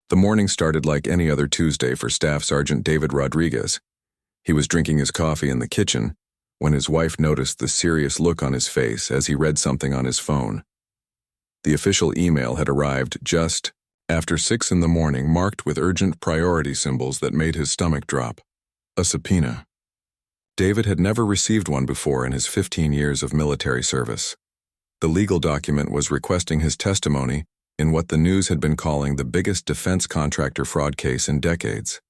The morning started like any other Tuesday for Staff Sergeant David Rodriguez. He was drinking his coffee in the kitchen when his wife noticed the serious look on his face as he read something on his phone. The official email had arrived just after 6 in the morning, marked with urgent priority symbols that made his stomach drop. A subpoena. David had never received one before in his 15 years of military service. The legal document was requesting his testimony in what the news had been calling the biggest defense contractor fraud case in decades.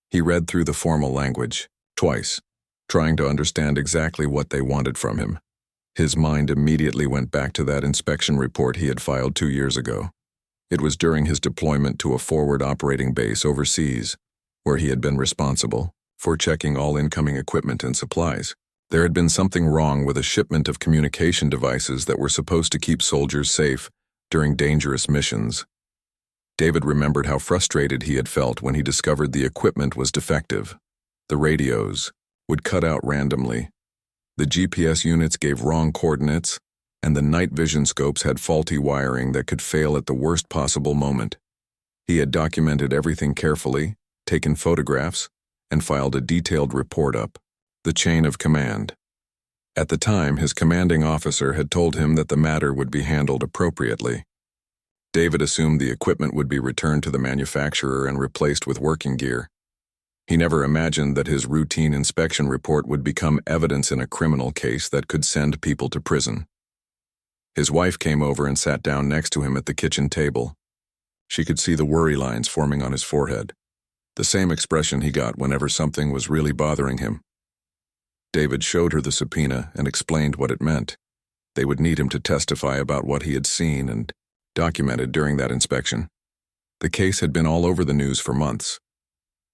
He read through the formal language, twice, trying to understand exactly what they wanted from him. His mind immediately went back to that inspection report he had filed 2 years ago. It was during his deployment to a forward operating base overseas, where he had been responsible for checking all incoming equipment and supplies. There had been something wrong with a shipment of communication devices that were supposed to keep soldiers safe during dangerous missions. David remembered how frustrated he had felt when he discovered the equipment was defective. The radios would cut out randomly. The GPS units gave wrong coordinates, and the night vision scopes had faulty wiring that could fail at the worst possible moment. He had documented everything carefully, taken photographs, and filed a detailed report up the chain of command. At the time, his commanding officer had told him that the matter would be handled appropriately. David assumed the equipment would be returned to the manufacturer and replaced with working gear. He never imagined that his routine inspection report would become evidence in a criminal case that could send people to prison. His wife came over and sat down next to him at the kitchen table. She could see the worry lines forming on his forehead, the same expression he got whenever something was really bothering him. David showed her the subpoena and explained what it meant. They would need him to testify about what he had seen and documented during that inspection. The case had been all over the news for months.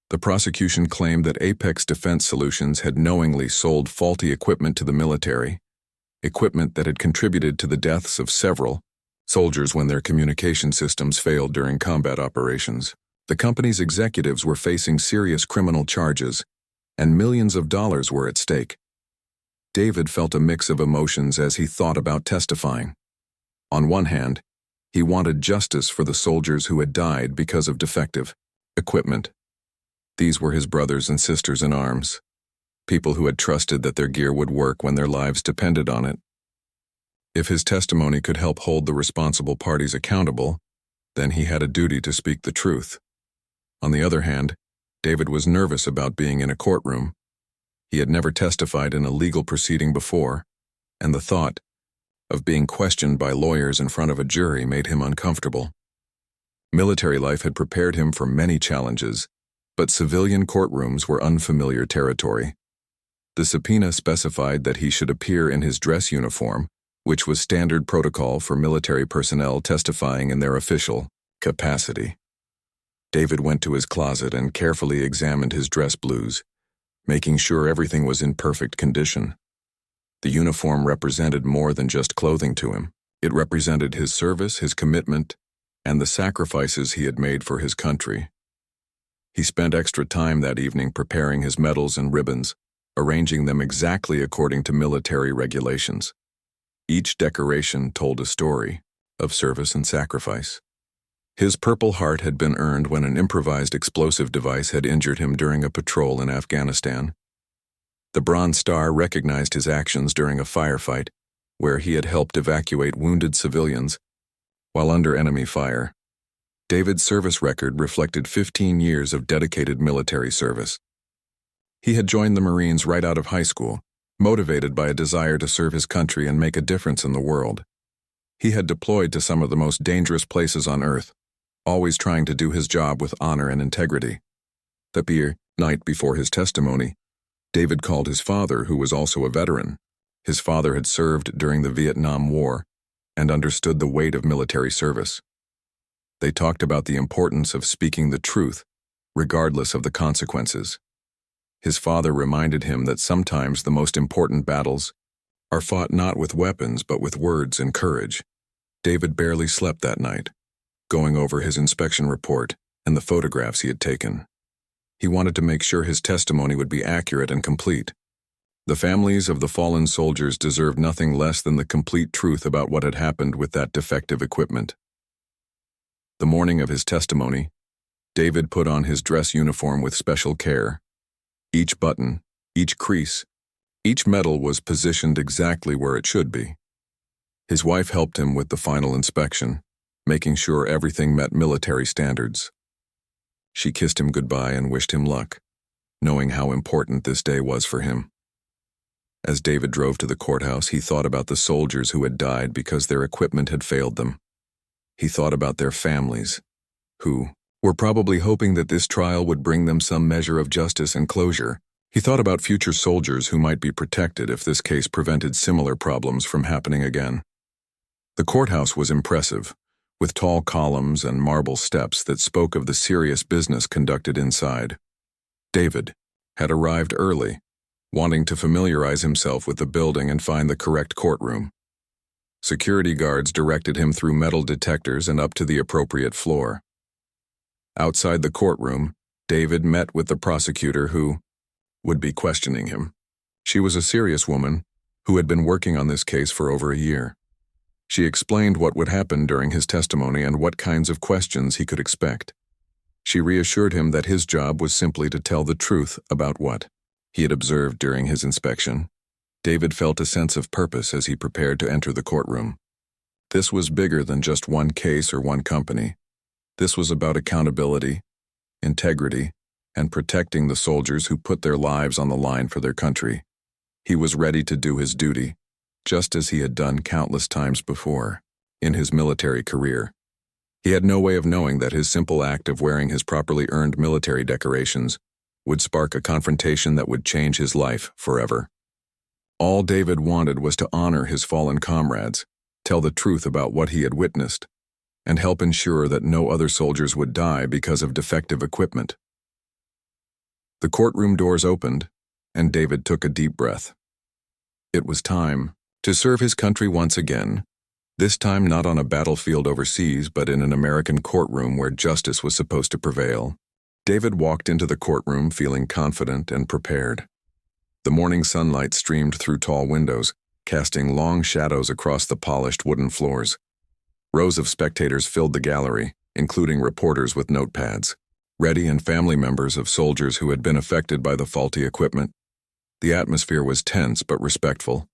The prosecution claimed that Apex Defense Solutions had knowingly sold faulty equipment to the military, equipment that had contributed to the deaths of several soldiers when their communication systems failed during combat operations. The company's executives were facing serious criminal charges, and millions of dollars were at stake. David felt a mix of emotions as he thought about testifying. On one hand, he wanted justice for the soldiers who had died because of defective equipment. These were his brothers and sisters in arms, people who had trusted that their gear would work when their lives depended on it. If his testimony could help hold the responsible parties accountable, then he had a duty to speak the truth. On the other hand, David was nervous about being in a courtroom. He had never testified in a legal proceeding before, and the thought of being questioned by lawyers in front of a jury made him uncomfortable. Military life had prepared him for many challenges, but civilian courtrooms were unfamiliar territory. The subpoena specified that he should appear in his dress uniform, which was standard protocol for military personnel testifying in their official capacity. David went to his closet and carefully examined his dress blues, making sure everything was in perfect condition. The uniform represented more than just clothing to him. It represented his service, his commitment, and the sacrifices he had made for his country. He spent extra time that evening preparing his medals and ribbons, arranging them exactly according to military regulations. Each decoration told a story of service and sacrifice. His Purple Heart had been earned when an improvised explosive device had injured him during a patrol in Afghanistan. The Bronze Star recognized his actions during a firefight where he had helped evacuate wounded civilians while under enemy fire. David's service record reflected 15 years of dedicated military service. He had joined the Marines right out of high school, motivated by a desire to serve his country and make a difference in the world. He had deployed to some of the most dangerous places on earth, always trying to do his job with honor and integrity. The night before his testimony, David called his father, who was also a veteran. His father had served during the Vietnam War and understood the weight of military service. They talked about the importance of speaking the truth, regardless of the consequences. His father reminded him that sometimes the most important battles are fought not with weapons but with words and courage. David barely slept that night, going over his inspection report and the photographs he had taken. He wanted to make sure his testimony would be accurate and complete. The families of the fallen soldiers deserved nothing less than the complete truth about what had happened with that defective equipment. The morning of his testimony, David put on his dress uniform with special care. Each button, each crease, each medal was positioned exactly where it should be. His wife helped him with the final inspection, making sure everything met military standards. She kissed him goodbye and wished him luck, knowing how important this day was for him. As David drove to the courthouse, he thought about the soldiers who had died because their equipment had failed them. He thought about their families, who were probably hoping that this trial would bring them some measure of justice and closure. He thought about future soldiers who might be protected if this case prevented similar problems from happening again. The courthouse was impressive, with tall columns and marble steps that spoke of the serious business conducted inside. David had arrived early, wanting to familiarize himself with the building and find the correct courtroom. Security guards directed him through metal detectors and up to the appropriate floor. Outside the courtroom, David met with the prosecutor who would be questioning him. She was a serious woman who had been working on this case for over a year. She explained what would happen during his testimony and what kinds of questions he could expect. She reassured him that his job was simply to tell the truth about what he had observed during his inspection. David felt a sense of purpose as he prepared to enter the courtroom. This was bigger than just one case or one company. This was about accountability, integrity, and protecting the soldiers who put their lives on the line for their country. He was ready to do his duty, just as he had done countless times before in his military career. He had no way of knowing that his simple act of wearing his properly earned military decorations would spark a confrontation that would change his life forever. All David wanted was to honor his fallen comrades, tell the truth about what he had witnessed, and help ensure that no other soldiers would die because of defective equipment. The courtroom doors opened, and David took a deep breath. It was time to serve his country once again, this time not on a battlefield overseas, but in an American courtroom where justice was supposed to prevail. David walked into the courtroom feeling confident and prepared. The morning sunlight streamed through tall windows, casting long shadows across the polished wooden floors. Rows of spectators filled the gallery, including reporters with notepads, ready and family members of soldiers who had been affected by the faulty equipment. The atmosphere was tense but respectful.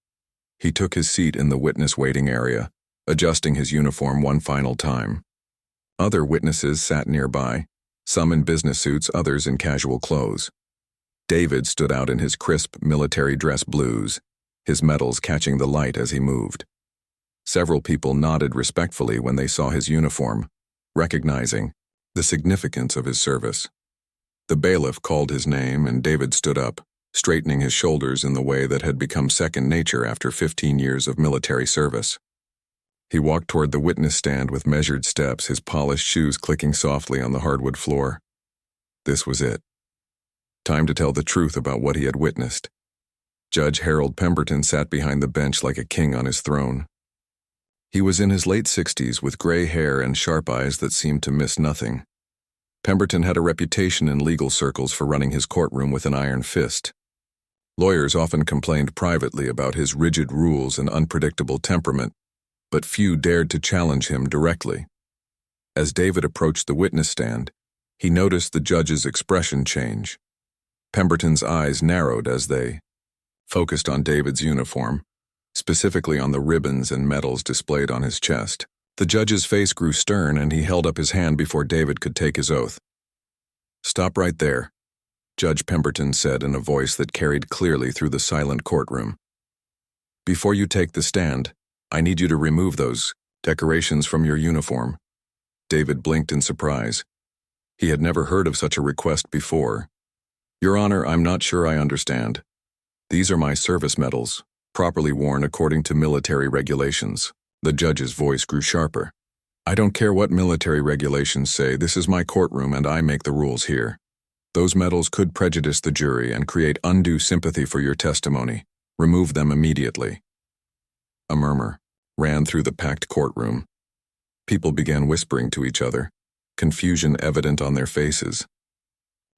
He took his seat in the witness waiting area, adjusting his uniform one final time. Other witnesses sat nearby, some in business suits, others in casual clothes. David stood out in his crisp military dress blues, his medals catching the light as he moved. Several people nodded respectfully when they saw his uniform, recognizing the significance of his service. The bailiff called his name, and David stood up, straightening his shoulders in the way that had become second nature after 15 years of military service. He walked toward the witness stand with measured steps, his polished shoes clicking softly on the hardwood floor. This was it. Time to tell the truth about what he had witnessed. Judge Harold Pemberton sat behind the bench like a king on his throne. He was in his late 60s with gray hair and sharp eyes that seemed to miss nothing. Pemberton had a reputation in legal circles for running his courtroom with an iron fist. Lawyers often complained privately about his rigid rules and unpredictable temperament, but few dared to challenge him directly. As David approached the witness stand, he noticed the judge's expression change. Pemberton's eyes narrowed as they focused on David's uniform, specifically on the ribbons and medals displayed on his chest. The judge's face grew stern, and he held up his hand before David could take his oath. "Stop right there," Judge Pemberton said in a voice that carried clearly through the silent courtroom. "Before you take the stand, I need you to remove those decorations from your uniform." David blinked in surprise. He had never heard of such a request before. "Your Honor, I'm not sure I understand. These are my service medals, properly worn according to military regulations." The judge's voice grew sharper. "I don't care what military regulations say. This is my courtroom and I make the rules here. Those medals could prejudice the jury and create undue sympathy for your testimony. Remove them immediately." A murmur ran through the packed courtroom. People began whispering to each other, confusion evident on their faces.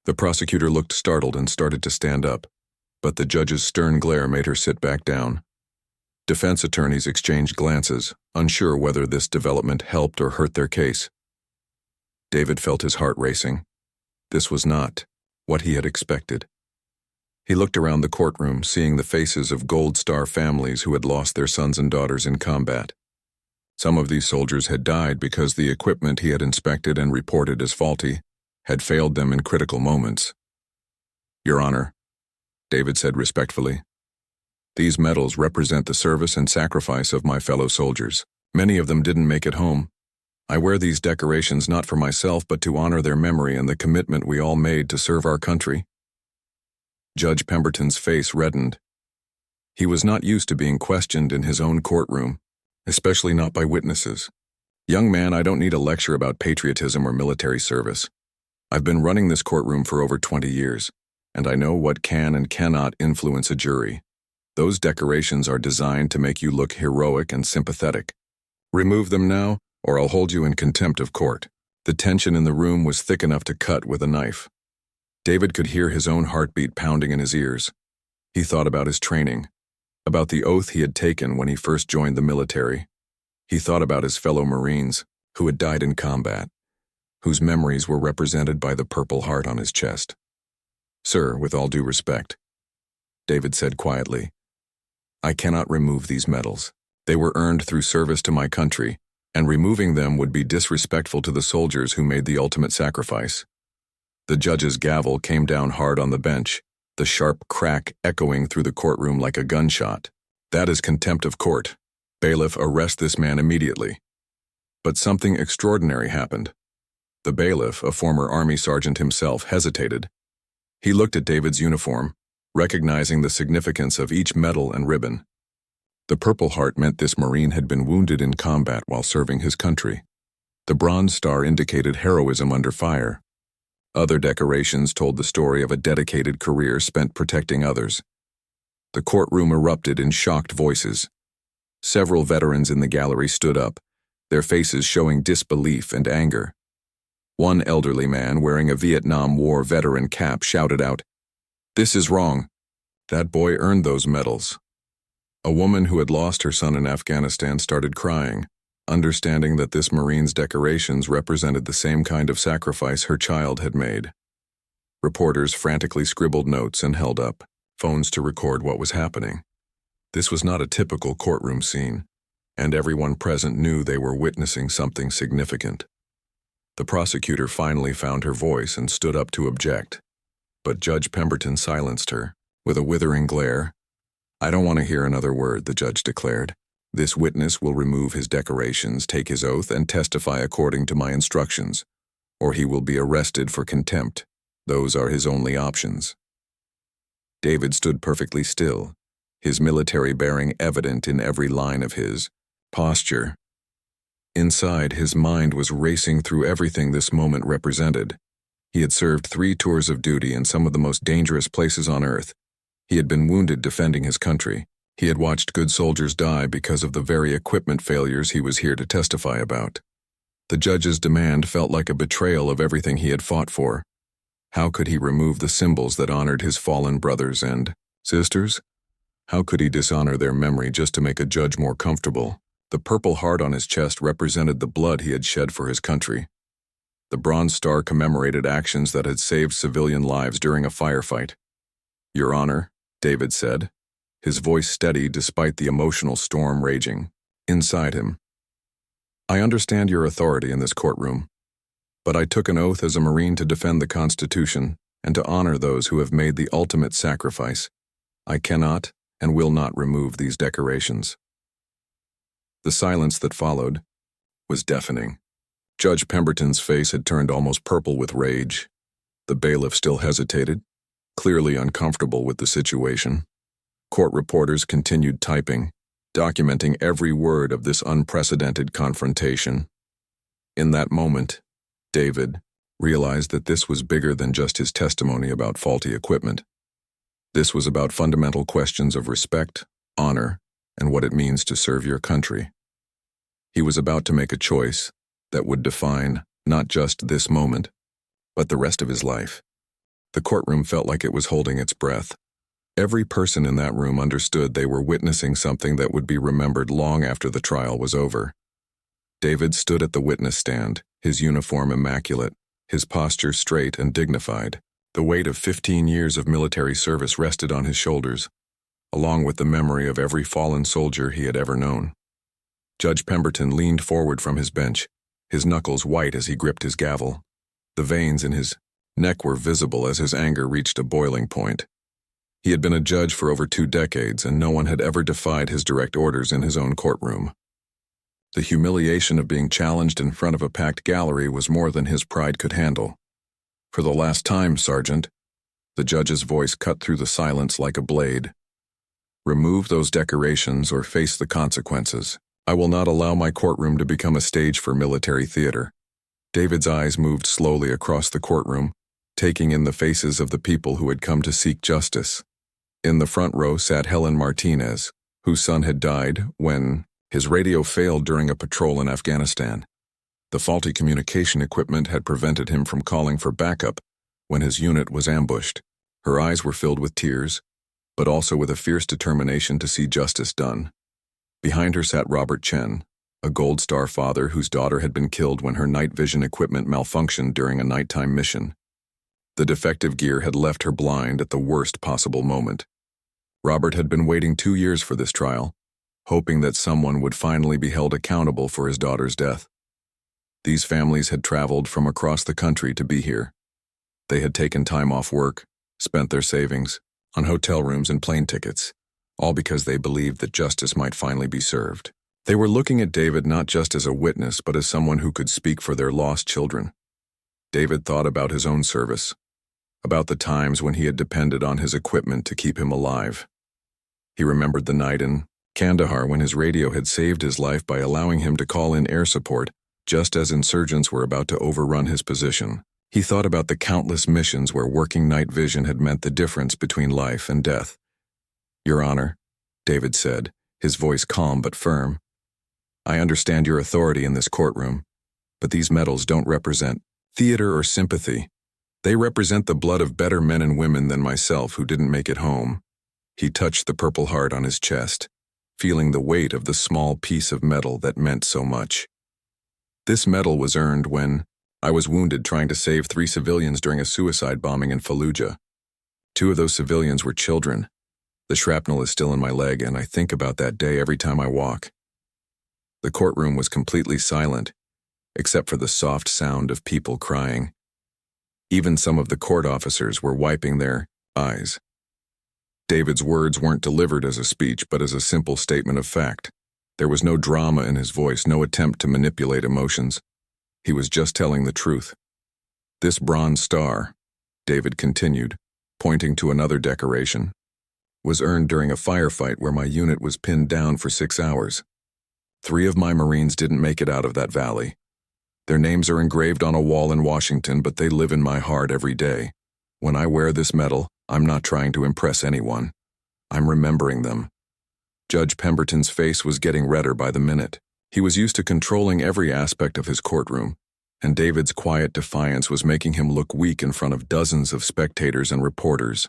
The prosecutor looked startled and started to stand up, but the judge's stern glare made her sit back down. Defense attorneys exchanged glances, unsure whether this development helped or hurt their case. David felt his heart racing. This was not what he had expected. He looked around the courtroom, seeing the faces of Gold Star families who had lost their sons and daughters in combat. Some of these soldiers had died because the equipment he had inspected and reported as faulty had failed them in critical moments. "Your Honor," David said respectfully, "these medals represent the service and sacrifice of my fellow soldiers. Many of them didn't make it home. I wear these decorations not for myself but to honor their memory and the commitment we all made to serve our country." Judge Pemberton's face reddened. He was not used to being questioned in his own courtroom, especially not by witnesses. "Young man, I don't need a lecture about patriotism or military service. I've been running this courtroom for over 20 years, and I know what can and cannot influence a jury. Those decorations are designed to make you look heroic and sympathetic. Remove them now, or I'll hold you in contempt of court." The tension in the room was thick enough to cut with a knife. David could hear his own heartbeat pounding in his ears. He thought about his training, about the oath he had taken when he first joined the military. He thought about his fellow Marines who had died in combat, whose memories were represented by the Purple Heart on his chest. "Sir, with all due respect," David said quietly, "I cannot remove these medals. They were earned through service to my country, and removing them would be disrespectful to the soldiers who made the ultimate sacrifice." The judge's gavel came down hard on the bench, the sharp crack echoing through the courtroom like a gunshot. "That is contempt of court. Bailiff, arrest this man immediately." But something extraordinary happened. The bailiff, a former Army sergeant himself, hesitated. He looked at David's uniform, recognizing the significance of each medal and ribbon. The Purple Heart meant this Marine had been wounded in combat while serving his country. The Bronze Star indicated heroism under fire. Other decorations told the story of a dedicated career spent protecting others. The courtroom erupted in shocked voices. Several veterans in the gallery stood up, their faces showing disbelief and anger. One elderly man wearing a Vietnam War veteran cap shouted out, "This is wrong. That boy earned those medals." A woman who had lost her son in Afghanistan started crying, understanding that this Marine's decorations represented the same kind of sacrifice her child had made. Reporters frantically scribbled notes and held up phones to record what was happening. This was not a typical courtroom scene, and everyone present knew they were witnessing something significant. The prosecutor finally found her voice and stood up to object, but Judge Pemberton silenced her with a withering glare. "I don't want to hear another word," the judge declared. "This witness will remove his decorations, take his oath, and testify according to my instructions, or he will be arrested for contempt. Those are his only options." David stood perfectly still, his military bearing evident in every line of his posture. Inside, his mind was racing through everything this moment represented. He had served 3 tours of duty in some of the most dangerous places on earth. He had been wounded defending his country. He had watched good soldiers die because of the very equipment failures he was here to testify about. The judge's demand felt like a betrayal of everything he had fought for. How could he remove the symbols that honored his fallen brothers and sisters? How could he dishonor their memory just to make a judge more comfortable? The Purple Heart on his chest represented the blood he had shed for his country. The Bronze Star commemorated actions that had saved civilian lives during a firefight. "Your Honor," David said, his voice steady despite the emotional storm raging inside him. "I understand your authority in this courtroom, but I took an oath as a Marine to defend the Constitution and to honor those who have made the ultimate sacrifice. I cannot and will not remove these decorations." The silence that followed was deafening. Judge Pemberton's face had turned almost purple with rage. The bailiff still hesitated, clearly uncomfortable with the situation. Court reporters continued typing, documenting every word of this unprecedented confrontation. In that moment, David realized that this was bigger than just his testimony about faulty equipment. This was about fundamental questions of respect, honor, and what it means to serve your country. He was about to make a choice that would define not just this moment, but the rest of his life. The courtroom felt like it was holding its breath. Every person in that room understood they were witnessing something that would be remembered long after the trial was over. David stood at the witness stand, his uniform immaculate, his posture straight and dignified. The weight of 15 years of military service rested on his shoulders, along with the memory of every fallen soldier he had ever known. Judge Pemberton leaned forward from his bench, his knuckles white as he gripped his gavel. The veins in his neck were visible as his anger reached a boiling point. He had been a judge for over 2 decades, and no one had ever defied his direct orders in his own courtroom. The humiliation of being challenged in front of a packed gallery was more than his pride could handle. "For the last time, Sergeant," the judge's voice cut through the silence like a blade. "Remove those decorations or face the consequences. I will not allow my courtroom to become a stage for military theater." David's eyes moved slowly across the courtroom, taking in the faces of the people who had come to seek justice. In the front row sat Helen Martinez, whose son had died when his radio failed during a patrol in Afghanistan. The faulty communication equipment had prevented him from calling for backup when his unit was ambushed. Her eyes were filled with tears, but also with a fierce determination to see justice done. Behind her sat Robert Chen, a Gold Star father whose daughter had been killed when her night vision equipment malfunctioned during a nighttime mission. The defective gear had left her blind at the worst possible moment. Robert had been waiting 2 years for this trial, hoping that someone would finally be held accountable for his daughter's death. These families had traveled from across the country to be here. They had taken time off work, spent their savings on hotel rooms and plane tickets, all because they believed that justice might finally be served. They were looking at David not just as a witness, but as someone who could speak for their lost children. David thought about his own service, about the times when he had depended on his equipment to keep him alive. He remembered the night in Kandahar when his radio had saved his life by allowing him to call in air support just as insurgents were about to overrun his position. He thought about the countless missions where working night vision had meant the difference between life and death. "Your Honor," David said, his voice calm but firm, "I understand your authority in this courtroom, but these medals don't represent theater or sympathy. They represent the blood of better men and women than myself who didn't make it home." He touched the Purple Heart on his chest, feeling the weight of the small piece of metal that meant so much. "This medal was earned when I was wounded trying to save 3 civilians during a suicide bombing in Fallujah. 2 of those civilians were children. The shrapnel is still in my leg, and I think about that day every time I walk." The courtroom was completely silent, except for the soft sound of people crying. Even some of the court officers were wiping their eyes. David's words weren't delivered as a speech, but as a simple statement of fact. There was no drama in his voice, no attempt to manipulate emotions. He was just telling the truth. "This bronze star," David continued, pointing to another decoration, "was earned during a firefight where my unit was pinned down for 6 hours. 3 of my Marines didn't make it out of that valley. Their names are engraved on a wall in Washington, but they live in my heart every day. When I wear this medal, I'm not trying to impress anyone. I'm remembering them." Judge Pemberton's face was getting redder by the minute. He was used to controlling every aspect of his courtroom, and David's quiet defiance was making him look weak in front of dozens of spectators and reporters.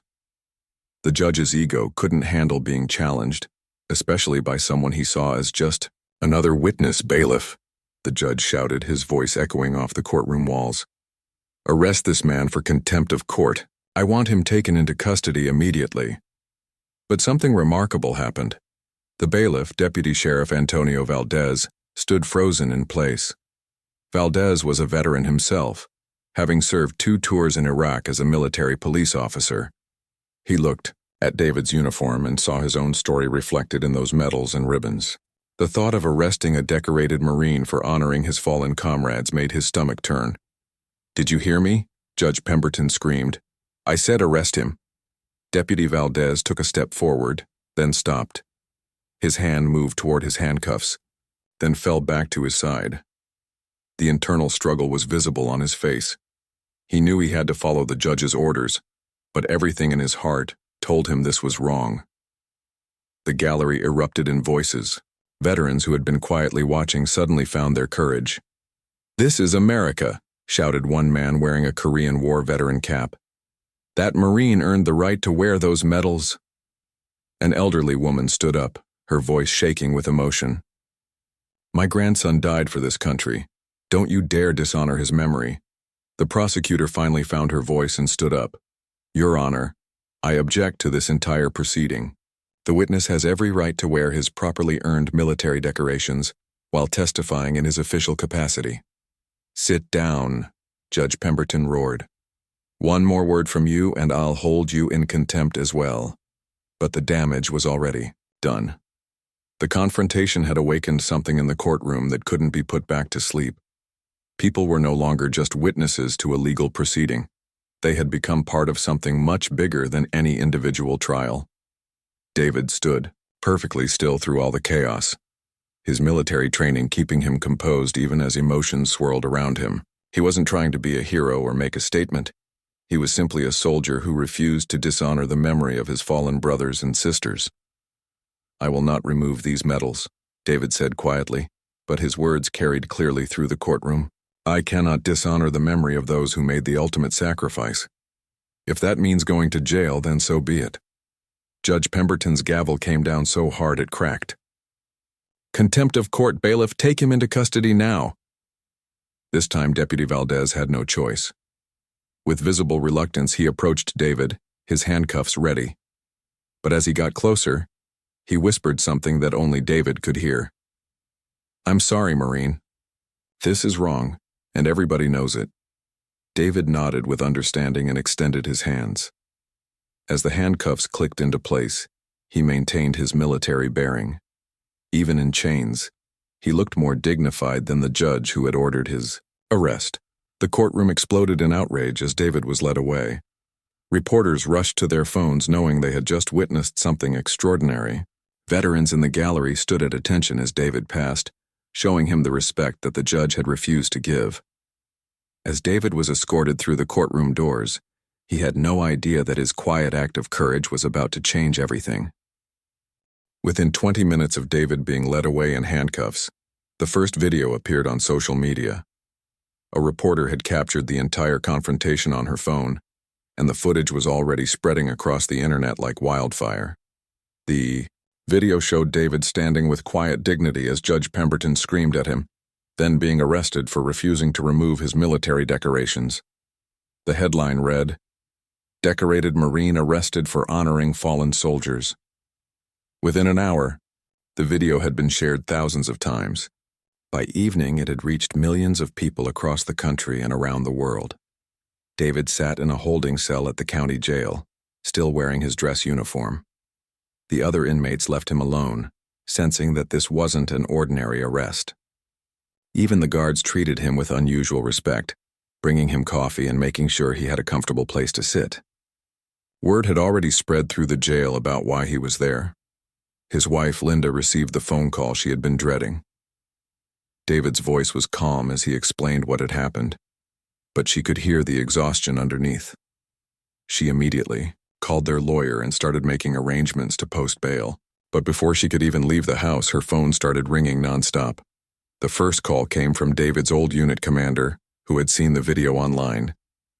The judge's ego couldn't handle being challenged, especially by someone he saw as just another witness bailiff. The judge shouted, his voice echoing off the courtroom walls. "Arrest this man for contempt of court. I want him taken into custody immediately." But something remarkable happened. The bailiff, Deputy Sheriff Antonio Valdez, stood frozen in place. Valdez was a veteran himself, having served 2 tours in Iraq as a military police officer. He looked at David's uniform and saw his own story reflected in those medals and ribbons. The thought of arresting a decorated Marine for honoring his fallen comrades made his stomach turn. "Did you hear me?" Judge Pemberton screamed. "I said arrest him." Deputy Valdez took a step forward, then stopped. His hand moved toward his handcuffs, then fell back to his side. The internal struggle was visible on his face. He knew he had to follow the judge's orders, but everything in his heart told him this was wrong. The gallery erupted in voices. Veterans who had been quietly watching suddenly found their courage. "This is America," shouted one man wearing a Korean War veteran cap. "That Marine earned the right to wear those medals." An elderly woman stood up, her voice shaking with emotion. "My grandson died for this country. Don't you dare dishonor his memory." The prosecutor finally found her voice and stood up. "Your Honor, I object to this entire proceeding. The witness has every right to wear his properly earned military decorations while testifying in his official capacity." "Sit down," Judge Pemberton roared. "One more word from you and I'll hold you in contempt as well." But the damage was already done. The confrontation had awakened something in the courtroom that couldn't be put back to sleep. People were no longer just witnesses to a legal proceeding. They had become part of something much bigger than any individual trial. David stood, perfectly still through all the chaos, his military training keeping him composed even as emotions swirled around him. He wasn't trying to be a hero or make a statement. He was simply a soldier who refused to dishonor the memory of his fallen brothers and sisters. "I will not remove these medals," David said quietly, but his words carried clearly through the courtroom. "I cannot dishonor the memory of those who made the ultimate sacrifice. If that means going to jail, then so be it." Judge Pemberton's gavel came down so hard it cracked. "Contempt of court, bailiff, take him into custody now." This time Deputy Valdez had no choice. With visible reluctance he approached David, his handcuffs ready. But as he got closer, he whispered something that only David could hear. "I'm sorry, Marine. This is wrong, and everybody knows it." David nodded with understanding and extended his hands. As the handcuffs clicked into place, he maintained his military bearing. Even in chains, he looked more dignified than the judge who had ordered his arrest. The courtroom exploded in outrage as David was led away. Reporters rushed to their phones knowing they had just witnessed something extraordinary. Veterans in the gallery stood at attention as David passed, showing him the respect that the judge had refused to give. As David was escorted through the courtroom doors, he had no idea that his quiet act of courage was about to change everything. Within 20 minutes of David being led away in handcuffs, the first video appeared on social media. A reporter had captured the entire confrontation on her phone, and the footage was already spreading across the internet like wildfire. The video showed David standing with quiet dignity as Judge Pemberton screamed at him, then being arrested for refusing to remove his military decorations. The headline read, "Decorated Marine Arrested for Honoring Fallen Soldiers." Within an hour, the video had been shared thousands of times. By evening, it had reached millions of people across the country and around the world. David sat in a holding cell at the county jail, still wearing his dress uniform. The other inmates left him alone, sensing that this wasn't an ordinary arrest. Even the guards treated him with unusual respect, bringing him coffee and making sure he had a comfortable place to sit. Word had already spread through the jail about why he was there. His wife, Linda, received the phone call she had been dreading. David's voice was calm as he explained what had happened, but she could hear the exhaustion underneath. She immediately called their lawyer and started making arrangements to post bail, but before she could even leave the house, her phone started ringing nonstop. The first call came from David's old unit commander, who had seen the video online.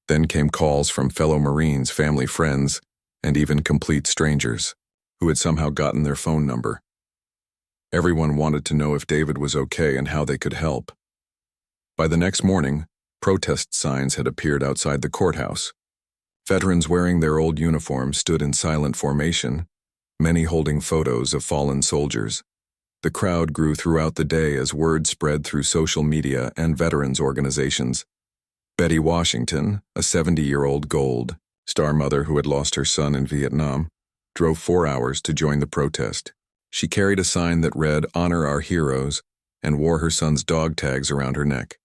Then came calls from fellow Marines, family, friends, and even complete strangers, who had somehow gotten their phone number. Everyone wanted to know if David was okay and how they could help. By the next morning, protest signs had appeared outside the courthouse. Veterans wearing their old uniforms stood in silent formation, many holding photos of fallen soldiers. The crowd grew throughout the day as word spread through social media and veterans organizations. Betty Washington, a 70-year-old Gold Star mother who had lost her son in Vietnam, drove 4 hours to join the protest. She carried a sign that read, "Honor our heroes," and wore her son's dog tags around her neck.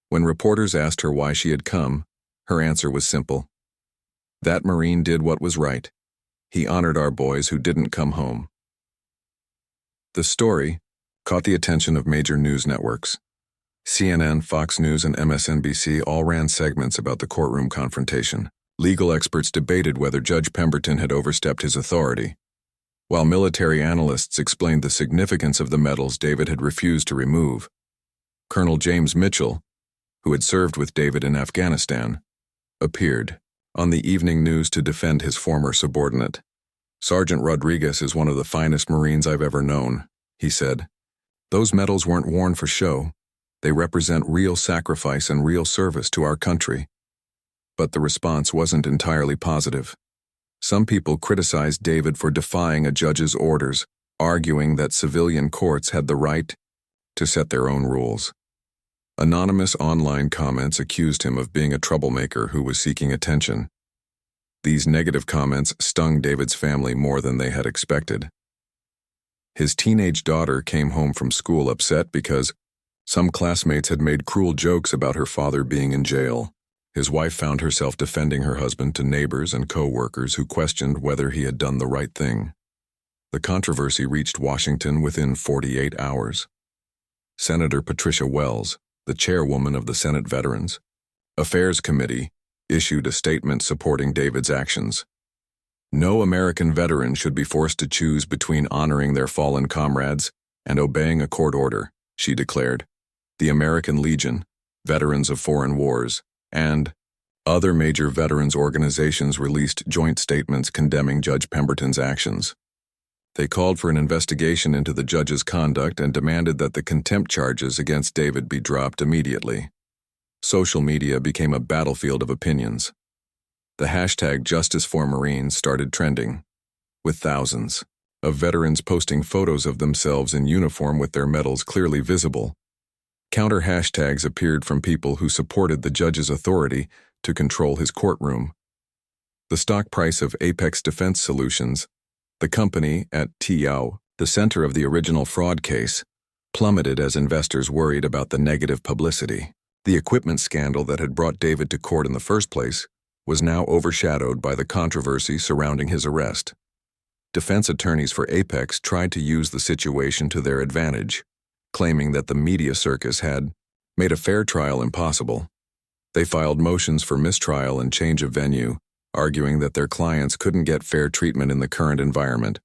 When reporters asked her why she had come, her answer was simple. That Marine did what was right. He honored our boys who didn't come home. The story caught the attention of major news networks. CNN, Fox News, and MSNBC all ran segments about the courtroom confrontation. Legal experts debated whether Judge Pemberton had overstepped his authority, while military analysts explained the significance of the medals David had refused to remove. Colonel James Mitchell, who had served with David in Afghanistan, appeared on the evening news to defend his former subordinate. "Sergeant Rodriguez is one of the finest Marines I've ever known," he said. "Those medals weren't worn for show. They represent real sacrifice and real service to our country. But the response wasn't entirely positive. Some people criticized David for defying a judge's orders, arguing that civilian courts had the right to set their own rules. Anonymous online comments accused him of being a troublemaker who was seeking attention. These negative comments stung David's family more than they had expected. His teenage daughter came home from school upset because some classmates had made cruel jokes about her father being in jail. His wife found herself defending her husband to neighbors and co-workers who questioned whether he had done the right thing. The controversy reached Washington within 48 hours. Senator Patricia Wells, the chairwoman of the Senate Veterans Affairs Committee, issued a statement supporting David's actions. No American veteran should be forced to choose between honoring their fallen comrades and obeying a court order, she declared. The American Legion, Veterans of Foreign Wars, and other major veterans organizations released joint statements condemning Judge Pemberton's actions. They called for an investigation into the judge's conduct and demanded that the contempt charges against David be dropped immediately. Social media became a battlefield of opinions. The hashtag Justice for Marines started trending, with thousands of veterans posting photos of themselves in uniform with their medals clearly visible. Counter hashtags appeared from people who supported the judge's authority to control his courtroom. The stock price of Apex Defense Solutions, the company at TO, the center of the original fraud case, plummeted as investors worried about the negative publicity. The equipment scandal that had brought David to court in the first place was now overshadowed by the controversy surrounding his arrest. Defense attorneys for Apex tried to use the situation to their advantage, claiming that the media circus had made a fair trial impossible. They filed motions for mistrial and change of venue, arguing that their clients couldn't get fair treatment in the current environment.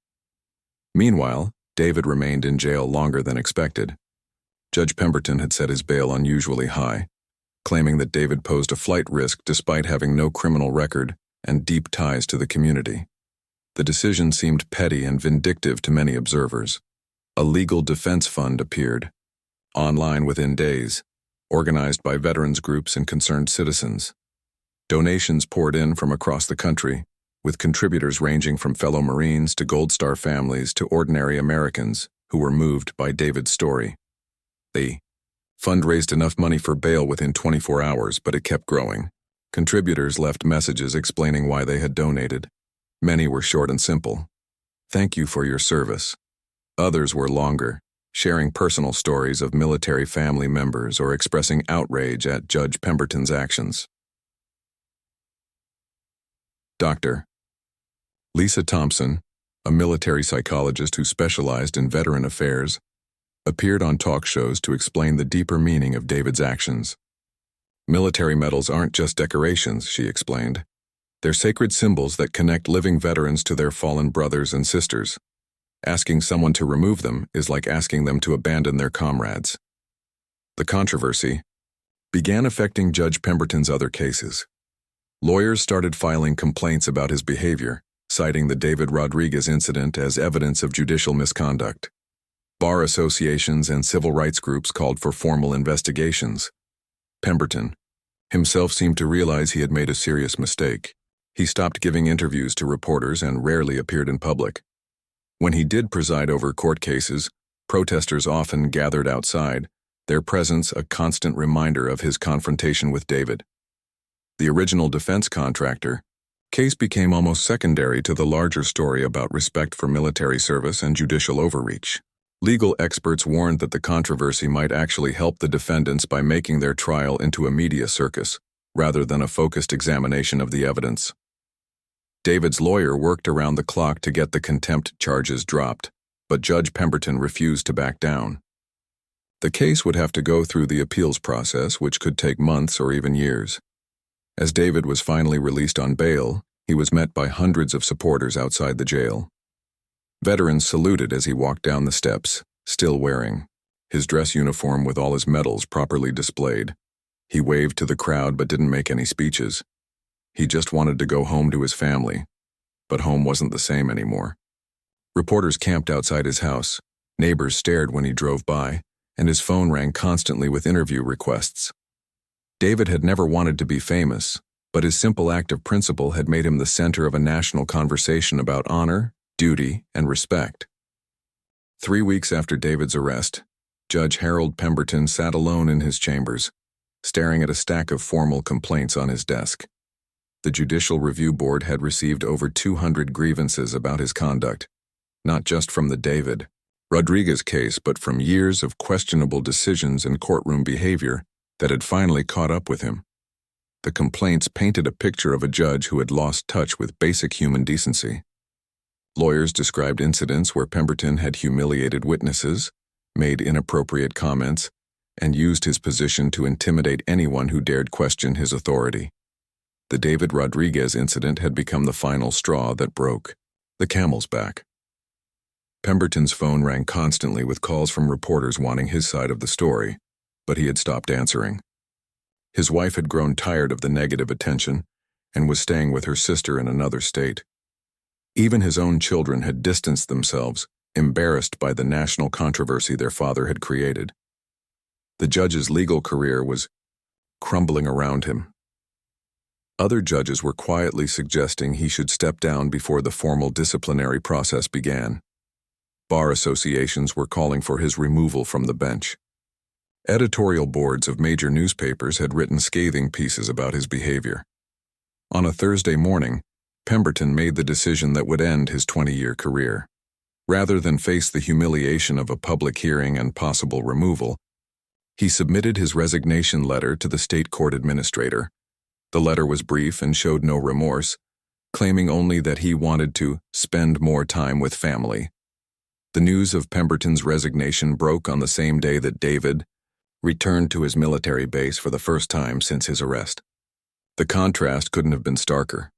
Meanwhile, David remained in jail longer than expected. Judge Pemberton had set his bail unusually high, claiming that David posed a flight risk despite having no criminal record and deep ties to the community. The decision seemed petty and vindictive to many observers. A legal defense fund appeared, online within days, organized by veterans groups and concerned citizens. Donations poured in from across the country, with contributors ranging from fellow Marines to Gold Star families to ordinary Americans who were moved by David's story. The fund raised enough money for bail within 24 hours, but it kept growing. Contributors left messages explaining why they had donated. Many were short and simple. Thank you for your service. Others were longer, sharing personal stories of military family members or expressing outrage at Judge Pemberton's actions. Dr. Lisa Thompson, a military psychologist who specialized in veteran affairs, appeared on talk shows to explain the deeper meaning of David's actions. Military medals aren't just decorations, she explained. They're sacred symbols that connect living veterans to their fallen brothers and sisters. Asking someone to remove them is like asking them to abandon their comrades. The controversy began affecting Judge Pemberton's other cases. Lawyers started filing complaints about his behavior, citing the David Rodriguez incident as evidence of judicial misconduct. Bar associations and civil rights groups called for formal investigations. Pemberton himself seemed to realize he had made a serious mistake. He stopped giving interviews to reporters and rarely appeared in public. When he did preside over court cases, protesters often gathered outside, their presence a constant reminder of his confrontation with David. The original defense contractor case became almost secondary to the larger story about respect for military service and judicial overreach. Legal experts warned that the controversy might actually help the defendants by making their trial into a media circus, rather than a focused examination of the evidence. David's lawyer worked around the clock to get the contempt charges dropped, but Judge Pemberton refused to back down. The case would have to go through the appeals process, which could take months or even years. As David was finally released on bail, he was met by hundreds of supporters outside the jail. Veterans saluted as he walked down the steps, still wearing his dress uniform with all his medals properly displayed. He waved to the crowd but didn't make any speeches. He just wanted to go home to his family, but home wasn't the same anymore. Reporters camped outside his house, neighbors stared when he drove by, and his phone rang constantly with interview requests. David had never wanted to be famous, but his simple act of principle had made him the center of a national conversation about honor, duty, and respect. 3 weeks after David's arrest, Judge Harold Pemberton sat alone in his chambers, staring at a stack of formal complaints on his desk. The Judicial Review Board had received over 200 grievances about his conduct, not just from the David Rodriguez case, but from years of questionable decisions and courtroom behavior that had finally caught up with him. The complaints painted a picture of a judge who had lost touch with basic human decency. Lawyers described incidents where Pemberton had humiliated witnesses, made inappropriate comments, and used his position to intimidate anyone who dared question his authority. The David Rodriguez incident had become the final straw that broke the camel's back. Pemberton's phone rang constantly with calls from reporters wanting his side of the story, but he had stopped answering. His wife had grown tired of the negative attention and was staying with her sister in another state. Even his own children had distanced themselves, embarrassed by the national controversy their father had created. The judge's legal career was crumbling around him. Other judges were quietly suggesting he should step down before the formal disciplinary process began. Bar associations were calling for his removal from the bench. Editorial boards of major newspapers had written scathing pieces about his behavior. On a Thursday morning, Pemberton made the decision that would end his 20-year career. Rather than face the humiliation of a public hearing and possible removal, he submitted his resignation letter to the state court administrator. The letter was brief and showed no remorse, claiming only that he wanted to spend more time with family. The news of Pemberton's resignation broke on the same day that David returned to his military base for the first time since his arrest. The contrast couldn't have been starker.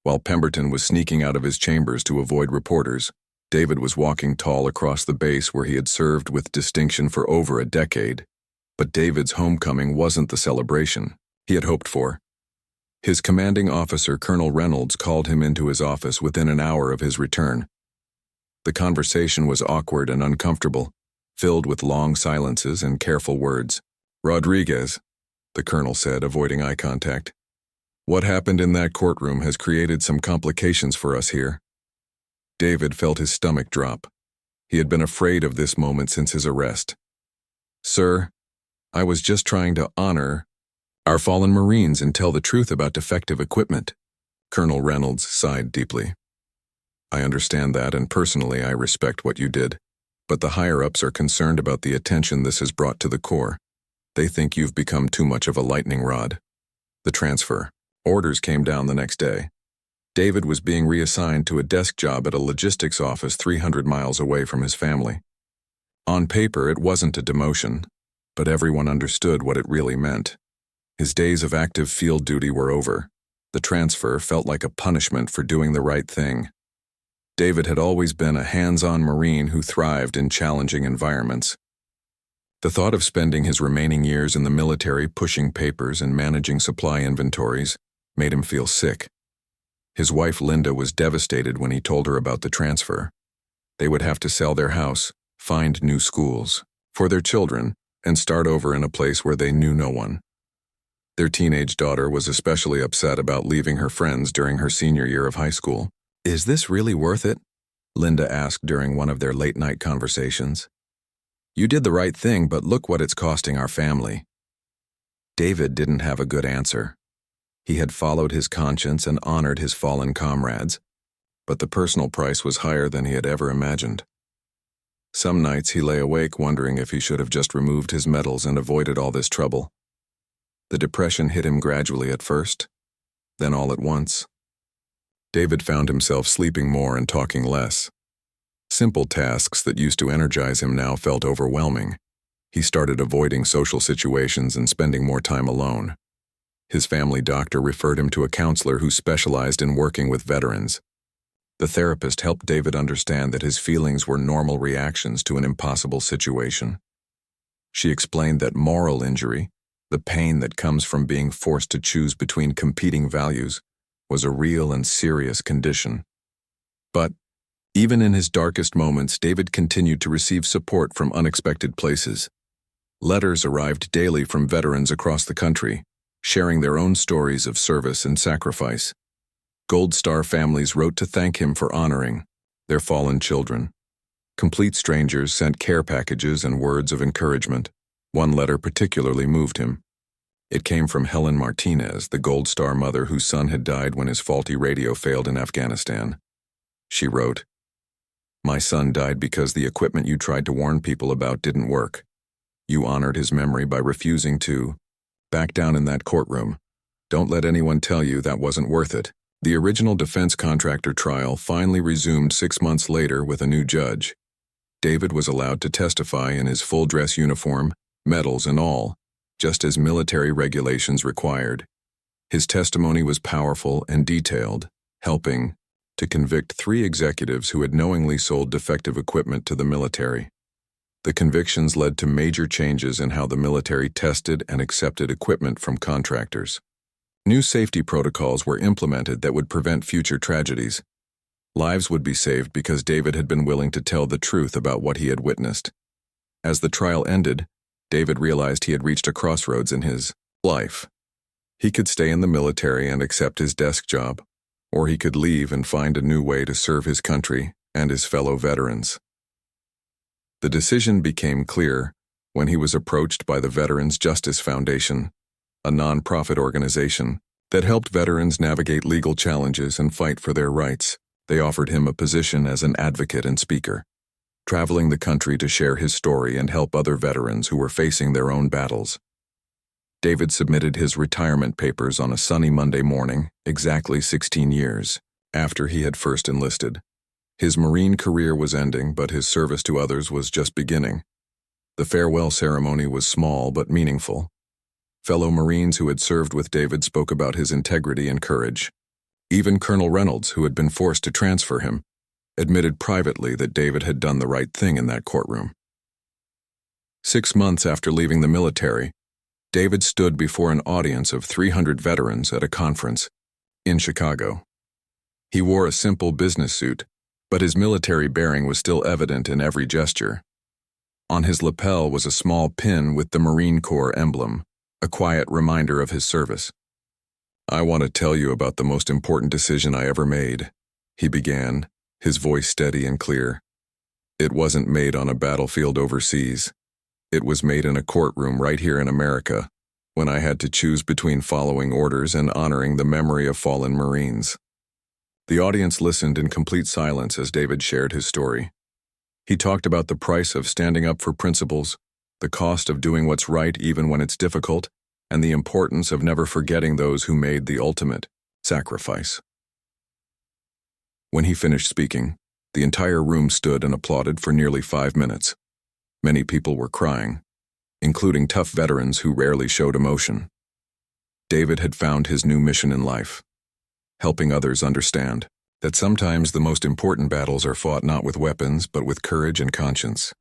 While Pemberton was sneaking out of his chambers to avoid reporters, David was walking tall across the base where he had served with distinction for over a decade. But David's homecoming wasn't the celebration he had hoped for. His commanding officer, Colonel Reynolds, called him into his office within an hour of his return. The conversation was awkward and uncomfortable, filled with long silences and careful words. "Rodriguez," the colonel said, avoiding eye contact. "What happened in that courtroom has created some complications for us here." David felt his stomach drop. He had been afraid of this moment since his arrest. "Sir, I was just trying to honor our fallen Marines and tell the truth about defective equipment." Colonel Reynolds sighed deeply. "I understand that, and personally I respect what you did. But the higher-ups are concerned about the attention this has brought to the Corps. They think you've become too much of a lightning rod." The transfer orders came down the next day. David was being reassigned to a desk job at a logistics office 300 miles away from his family. On paper, it wasn't a demotion, but everyone understood what it really meant. His days of active field duty were over. The transfer felt like a punishment for doing the right thing. David had always been a hands-on Marine who thrived in challenging environments. The thought of spending his remaining years in the military pushing papers and managing supply inventories made him feel sick. His wife Linda was devastated when he told her about the transfer. They would have to sell their house, find new schools for their children, and start over in a place where they knew no one. Their teenage daughter was especially upset about leaving her friends during her senior year of high school. "Is this really worth it?" Linda asked during one of their late-night conversations. "You did the right thing, but look what it's costing our family." David didn't have a good answer. He had followed his conscience and honored his fallen comrades, but the personal price was higher than he had ever imagined. Some nights he lay awake wondering if he should have just removed his medals and avoided all this trouble. The depression hit him gradually at first, then all at once. David found himself sleeping more and talking less. Simple tasks that used to energize him now felt overwhelming. He started avoiding social situations and spending more time alone. His family doctor referred him to a counselor who specialized in working with veterans. The therapist helped David understand that his feelings were normal reactions to an impossible situation. She explained that moral injury, the pain that comes from being forced to choose between competing values, was a real and serious condition. But even in his darkest moments, David continued to receive support from unexpected places. Letters arrived daily from veterans across the country, sharing their own stories of service and sacrifice. Gold Star families wrote to thank him for honoring their fallen children. Complete strangers sent care packages and words of encouragement. One letter particularly moved him. It came from Helen Martinez, the Gold Star mother whose son had died when his faulty radio failed in Afghanistan. She wrote, "My son died because the equipment you tried to warn people about didn't work. You honored his memory by refusing to back down in that courtroom. Don't let anyone tell you that wasn't worth it." The original defense contractor trial finally resumed 6 months later with a new judge. David was allowed to testify in his full dress uniform, medals and all, just as military regulations required. His testimony was powerful and detailed, helping to convict 3 executives who had knowingly sold defective equipment to the military. The convictions led to major changes in how the military tested and accepted equipment from contractors. New safety protocols were implemented that would prevent future tragedies. Lives would be saved because David had been willing to tell the truth about what he had witnessed. As the trial ended, David realized he had reached a crossroads in his life. He could stay in the military and accept his desk job, or he could leave and find a new way to serve his country and his fellow veterans. The decision became clear when he was approached by the Veterans Justice Foundation, a non-profit organization that helped veterans navigate legal challenges and fight for their rights. They offered him a position as an advocate and speaker, traveling the country to share his story and help other veterans who were facing their own battles. David submitted his retirement papers on a sunny Monday morning, exactly 16 years after he had first enlisted. His Marine career was ending, but his service to others was just beginning. The farewell ceremony was small but meaningful. Fellow Marines who had served with David spoke about his integrity and courage. Even Colonel Reynolds, who had been forced to transfer him, admitted privately that David had done the right thing in that courtroom. 6 months after leaving the military, David stood before an audience of 300 veterans at a conference in Chicago. He wore a simple business suit, but his military bearing was still evident in every gesture. On his lapel was a small pin with the Marine Corps emblem, a quiet reminder of his service. "I want to tell you about the most important decision I ever made," he began, his voice steady and clear. "It wasn't made on a battlefield overseas. It was made in a courtroom right here in America, when I had to choose between following orders and honoring the memory of fallen Marines." The audience listened in complete silence as David shared his story. He talked about the price of standing up for principles, the cost of doing what's right even when it's difficult, and the importance of never forgetting those who made the ultimate sacrifice. When he finished speaking, the entire room stood and applauded for nearly 5 minutes. Many people were crying, including tough veterans who rarely showed emotion. David had found his new mission in life, helping others understand that sometimes the most important battles are fought not with weapons but with courage and conscience.